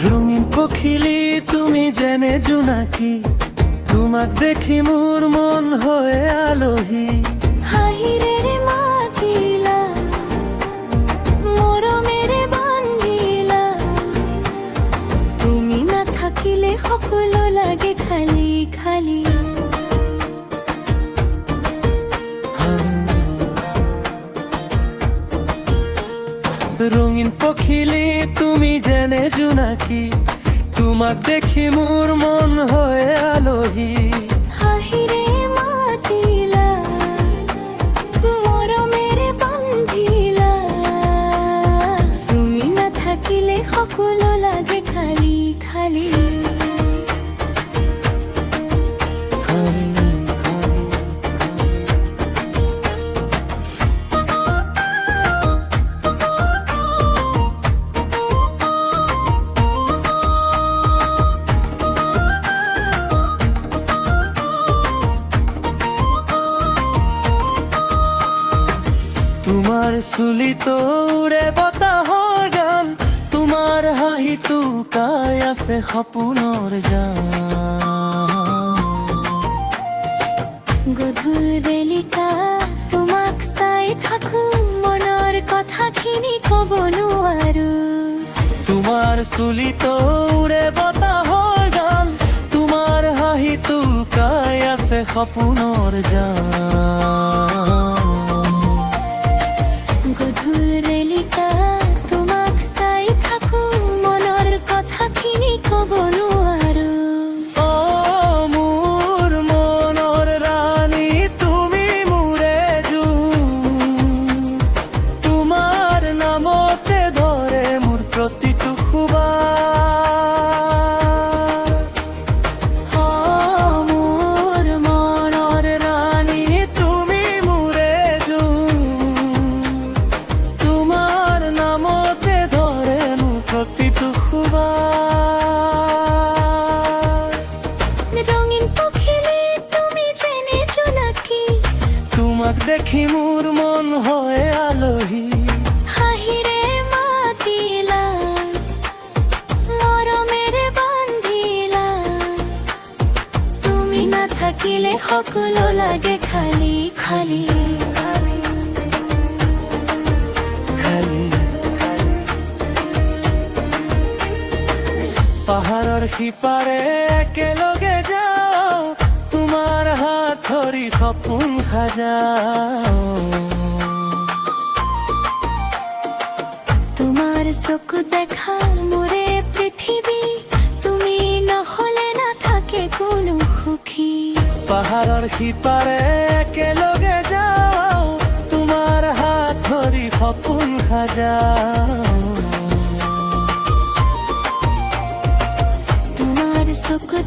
রঙিন পখিলি তুমি জেনে জোনাকি, তোমাক দেখি মোর মন হয়ে আলহী। হাহিরে রে মাতিলা মৰমেৰে বান্ধিলা, তুমি নাথাকিলে সকলো লাগে খালি খালি। রঙিন পখিলি তুমি জেনে জোনাকি, তোমাক দেখি মোর মন হয়ে আলহী। হাহিৰে মাতিলা মৰমেৰে বান্ধিলা, তুমি নাথাকিলে সকলো লাগে খালি খালি। তোমার চুলিত উৰে বতাহৰ গান, তোমাৰ হাঁহি টুকাই আছে সপোনৰ জান। গধুৰ বেলিকা তোমাক চাই থাকো, মনৰ কথাখিনি ক'ব নোৱাৰো। তোমাৰ চুলিত উৰে বতাহৰ গান, তোমাৰ হাঁহি টুকাই আছে সপোনৰ জান। গধুৰ বেলিকা তোমাক চাই থাকো, মনৰ কথাখিনি ক'ব নোৱাৰো। অ মোৰ মনৰ ৰাণী তুমি মোৰে জোন, তোমাৰ নামতে ধৰে মোৰ প্ৰতিটো সুবাস। অ মোৰ মনৰ ৰাণী তুমি মোৰে জোন, তোমার নামতে ধরে মোৰ প্ৰতিটো সুবাস। ৰঙীন পখিলি তুমি জেনে জোনাকি, তোমাক দেখি মোৰ মন হয় আলহী। হাহিৰে মাতিলা মৰমেৰে বান্ধিলা, তুমি নাথাকিলে সকলো লাগে খালি খালি। খালি পাহাৰৰ সিপাৰে একেলগে যাওঁ, তোমাৰ হাত ধৰি সপোন সাজাওঁ। তোমাৰ চকু দেখা মোৰে পৃথিৱী, তুমি নহলে নাথাকে কোনো সুখী। পাহাৰৰ সিপাৰে একেলগে যাওঁ, তোমাৰ হাত ধৰি সপোন সাজাওঁ। তোমাৰ চকু